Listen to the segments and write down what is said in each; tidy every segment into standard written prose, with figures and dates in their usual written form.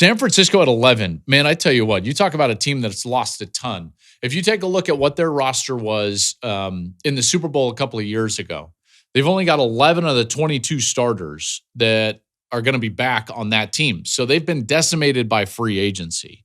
San Francisco at 11. Man, I tell you what, you talk about a team that's lost a ton. If you take a look at what their roster was in the Super Bowl a couple of years ago, they've only got 11 of the 22 starters that are going to be back on that team. So they've been decimated by free agency.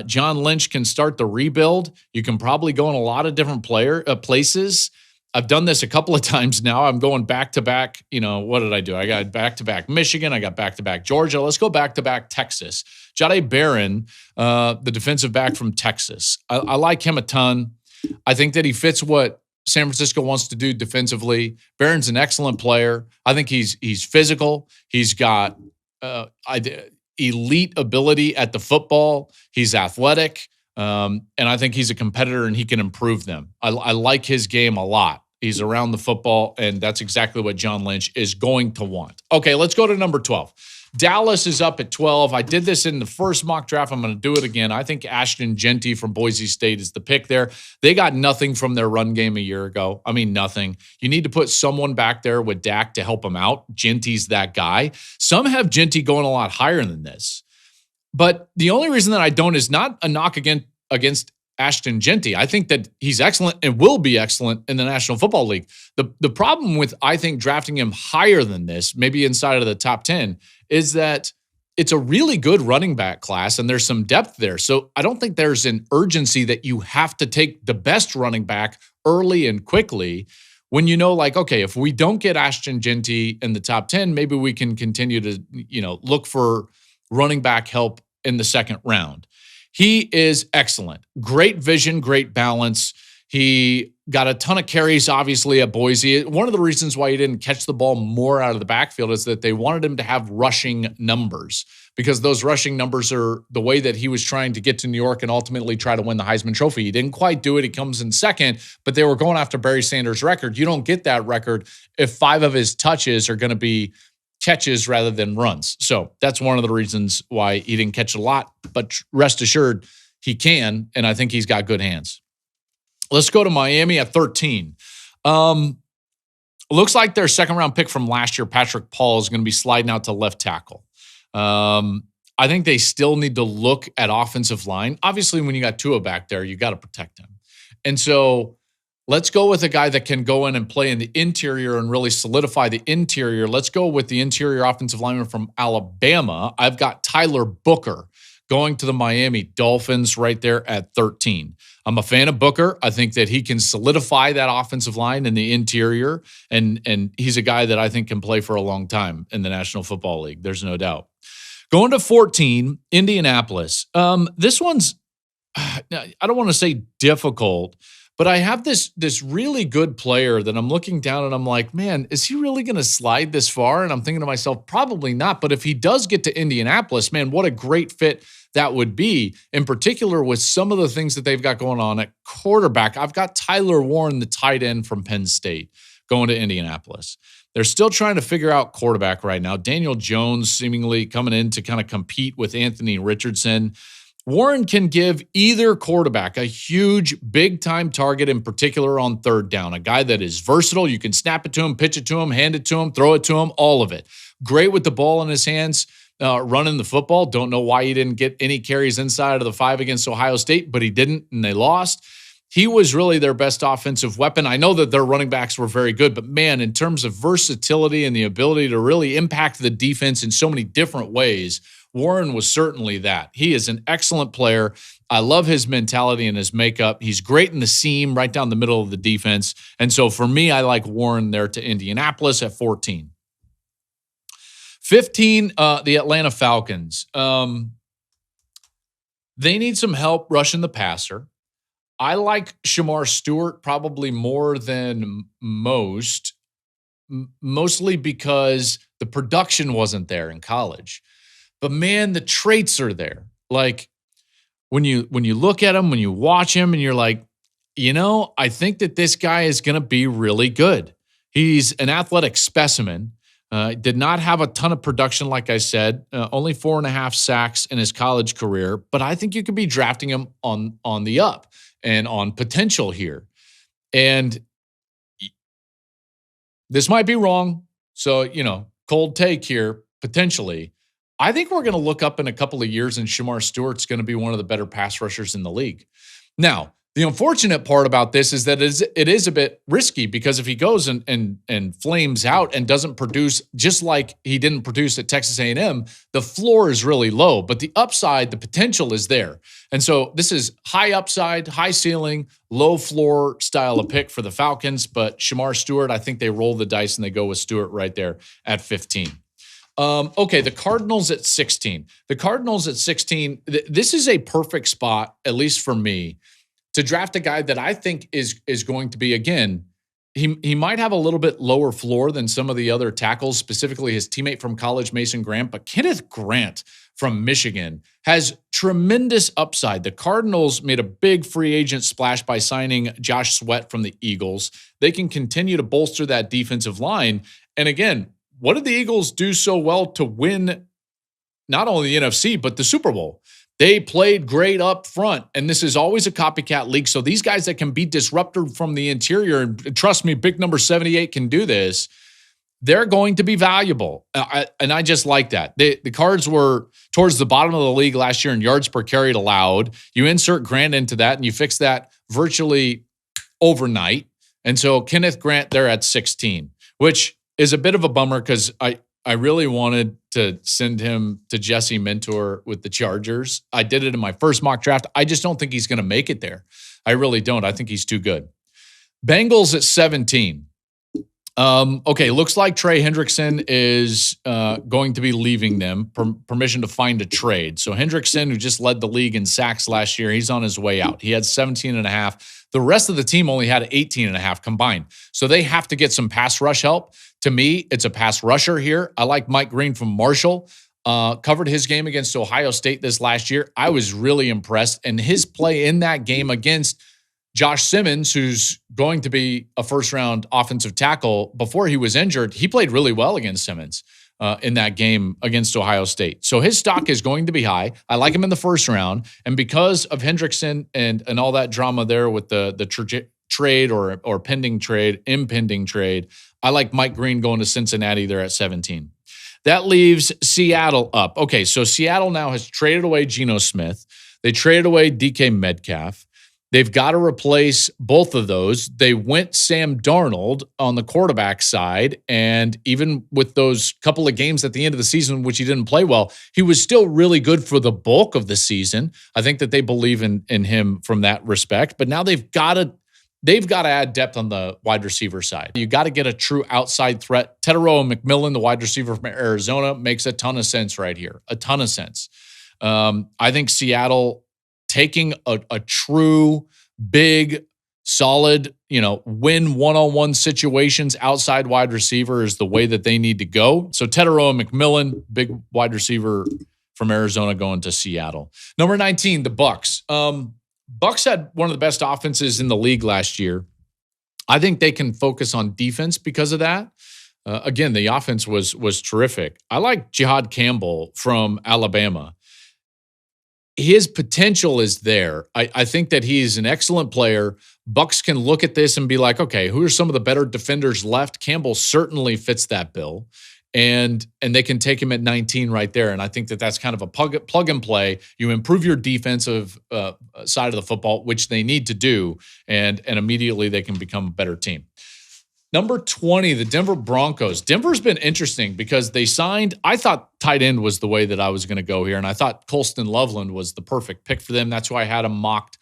John Lynch can start the rebuild. You can probably go in a lot of different places. I've done this a couple of times now. I'm going back-to-back. What did I do? I got back-to-back Michigan. I got back-to-back Georgia. Let's go back-to-back Texas. Jahdae Barron, the defensive back from Texas. I like him a ton. I think that he fits what San Francisco wants to do defensively. Barron's an excellent player. I think he's physical. He's got elite ability at the football. He's athletic. And I think he's a competitor and he can improve them. I like his game a lot. He's around the football, and that's exactly what John Lynch is going to want. Okay, let's go to number 12. Dallas is up at 12. I did this in the first mock draft. I'm going to do it again. I think Ashton Jeanty from Boise State is the pick there. They got nothing from their run game a year ago. I mean, nothing. You need to put someone back there with Dak to help him out. Jeanty's that guy. Some have Jeanty going a lot higher than this. But the only reason that I don't is not a knock against Ashton Jeanty. I think that he's excellent and will be excellent in the National Football League. The problem with, I think, drafting him higher than this, maybe inside of the top 10, is that it's a really good running back class and there's some depth there. So I don't think there's an urgency that you have to take the best running back early and quickly when okay, if we don't get Ashton Jeanty in the top 10, maybe we can continue to, look for running back help in the second round. He is excellent. Great vision, great balance. He got a ton of carries, obviously, at Boise. One of the reasons why he didn't catch the ball more out of the backfield is that they wanted him to have rushing numbers, because those rushing numbers are the way that he was trying to get to New York and ultimately try to win the Heisman Trophy. He didn't quite do it. He comes in second, but they were going after Barry Sanders' record. You don't get that record if 5 of his touches are going to be catches rather than runs. So that's one of the reasons why he didn't catch a lot, but rest assured he can, and I think he's got good hands. Let's go to Miami at 13. Looks like their second-round pick from last year, Patrick Paul, is going to be sliding out to left tackle. I think they still need to look at offensive line. Obviously, when you got Tua back there, you got to protect him. And so let's go with a guy that can go in and play in the interior and really solidify the interior. Let's go with the interior offensive lineman from Alabama. I've got Tyler Booker going to the Miami Dolphins right there at 13. I'm a fan of Booker. I think that he can solidify that offensive line in the interior, and he's a guy that I think can play for a long time in the National Football League. There's no doubt. Going to 14, Indianapolis. This one's, I don't want to say difficult, but I have this really good player that I'm looking down and I'm like, man, is he really going to slide this far? And I'm thinking to myself, probably not. But if he does get to Indianapolis, man, what a great fit that would be, in particular with some of the things that they've got going on at quarterback. I've got Tyler Warren, the tight end from Penn State, going to Indianapolis. They're still trying to figure out quarterback right now. Daniel Jones seemingly coming in to kind of compete with Anthony Richardson. Warren can give either quarterback a huge, big-time target, in particular on third down. A guy that is versatile. You can snap it to him, pitch it to him, hand it to him, throw it to him, all of it. Great with the ball in his hands, running the football. Don't know why he didn't get any carries inside of the 5 against Ohio State, but he didn't, and they lost. He was really their best offensive weapon. I know that their running backs were very good, but man, in terms of versatility and the ability to really impact the defense in so many different ways, Warren was certainly that. He is an excellent player. I love his mentality and his makeup. He's great in the seam, right down the middle of the defense. And so for me, I like Warren there to Indianapolis at 14. 15, the Atlanta Falcons. They need some help rushing the passer. I like Shamar Stewart probably more than most, mostly because the production wasn't there in college. But man, the traits are there. Like when you look at him, when you watch him, and you're like, I think that this guy is going to be really good. He's an athletic specimen. Did not have a ton of production, like I said, only 4.5 sacks in his college career. But I think you could be drafting him on the up and on potential here. And this might be wrong. So, cold take here, potentially. I think we're going to look up in a couple of years and Shamar Stewart's going to be one of the better pass rushers in the league. Now, the unfortunate part about this is that it is a bit risky because if he goes and flames out and doesn't produce just like he didn't produce at Texas A&M, the floor is really low, but the upside, the potential is there. And so this is high upside, high ceiling, low floor style of pick for the Falcons, but Shamar Stewart, I think they roll the dice and they go with Stewart right there at 15. Okay, the Cardinals at 16. The Cardinals at 16, this is a perfect spot, at least for me, to draft a guy that I think is going to be, again, he might have a little bit lower floor than some of the other tackles, specifically his teammate from college, Mason Grant, but Kenneth Grant from Michigan has tremendous upside. The Cardinals made a big free agent splash by signing Josh Sweat from the Eagles. They can continue to bolster that defensive line. And again, what did the Eagles do so well to win not only the NFC, but the Super Bowl? They played great up front, and this is always a copycat league. So these guys that can be disrupted from the interior, and trust me, big number 78 can do this, they're going to be valuable. And I just like that. The Cards were towards the bottom of the league last year in yards per carry allowed. You insert Grant into that, and you fix that virtually overnight. And so Kenneth Grant there at 16, which is a bit of a bummer because I really wanted to send him to Jesse Mentor with the Chargers. I did it in my first mock draft. I just don't think he's going to make it there. I really don't. I think he's too good. Bengals at 17. Okay, looks like Trey Hendrickson is going to be leaving them. Permission to find a trade. So Hendrickson, who just led the league in sacks last year, he's on his way out. He had 17 and a half. The rest of the team only had 18 and a half combined. So they have to get some pass rush help. To me, it's a pass rusher here. I like Mike Green from Marshall. Covered his game against Ohio State this last year. I was really impressed. And his play in that game against Josh Simmons, who's going to be a first-round offensive tackle, before he was injured, he played really well against Simmons in that game against Ohio State. So his stock is going to be high. I like him in the first round. And because of Hendrickson and all that drama there with the trade or pending trade, impending trade, I like Mike Green going to Cincinnati there at 17. That leaves Seattle up. Okay, so Seattle now has traded away Geno Smith. They traded away DK Metcalf. They've got to replace both of those. They went Sam Darnold on the quarterback side, and even with those couple of games at the end of the season, which he didn't play well, he was still really good for the bulk of the season. I think that they believe in him from that respect, but now they've got to add depth on the wide receiver side. You got to get a true outside threat. Teteroa McMillan, the wide receiver from Arizona, makes a ton of sense right here. A ton of sense. I think Seattle taking a true, big, solid, win one-on-one situations outside wide receiver is the way that they need to go. So Teteroa McMillan, big wide receiver from Arizona, going to Seattle. Number 19, the Bucs. Bucs had one of the best offenses in the league last year. I think they can focus on defense because of that. Again, the offense was terrific. I like Jihad Campbell from Alabama. His potential is there. I think that he's an excellent player. Bucs can look at this and be like, okay, who are some of the better defenders left? Campbell certainly fits that bill. And they can take him at 19 right there. And I think that that's kind of a plug and play. You improve your defensive side of the football, which they need to do, and immediately they can become a better team. Number 20, the Denver Broncos. Denver's been interesting because they signed, I thought tight end was the way that I was going to go here, and I thought Colston Loveland was the perfect pick for them. That's why I had him mocked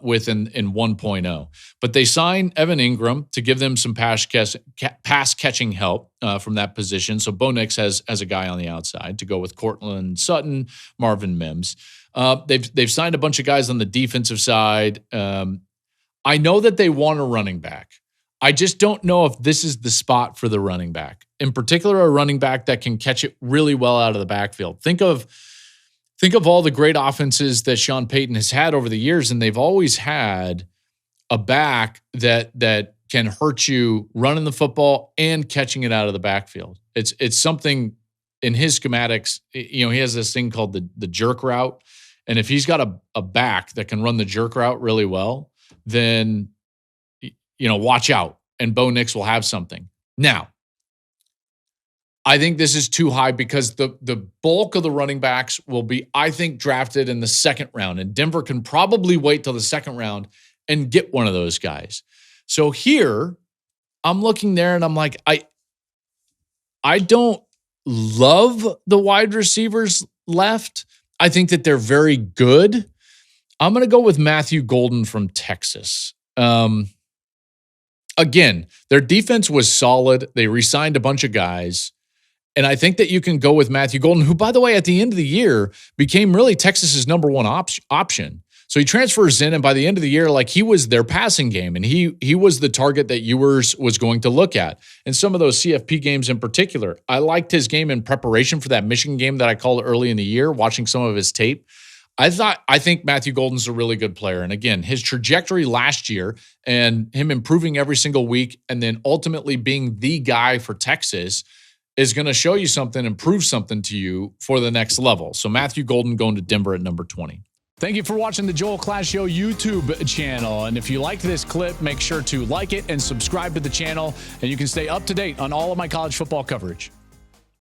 with in 1.0. But they signed Evan Ingram to give them some pass catching help from that position. So Bo Nix has a guy on the outside to go with Cortland Sutton, Marvin Mims. They've signed a bunch of guys on the defensive side. I know that they want a running back. I just don't know if this is the spot for the running back. In particular, a running back that can catch it really well out of the backfield. Think of all the great offenses that Sean Payton has had over the years, and they've always had a back that can hurt you running the football and catching it out of the backfield. It's something in his schematics. He has this thing called the jerk route, and if he's got a back that can run the jerk route really well, then watch out, and Bo Nix will have something. Now, I think this is too high because the bulk of the running backs will be, I think, drafted in the second round. And Denver can probably wait till the second round and get one of those guys. So here, I'm looking there and I'm like, I don't love the wide receivers left. I think that they're very good. I'm going to go with Matthew Golden from Texas. Again, their defense was solid. They re-signed a bunch of guys. And I think that you can go with Matthew Golden, who, by the way, at the end of the year became really Texas's number one option. So he transfers in, and by the end of the year, like, he was their passing game, and he was the target that Ewers was going to look at. And some of those CFP games in particular, I liked his game in preparation for that Michigan game that I called early in the year, watching some of his tape. I think Matthew Golden's a really good player. And again, his trajectory last year and him improving every single week and then ultimately being the guy for Texas is going to show you something and prove something to you for the next level. So Matthew Golden going to Denver at number 20. Thank you for watching the Joel Klatt Show YouTube channel. And if you liked this clip, make sure to like it and subscribe to the channel, and you can stay up to date on all of my college football coverage.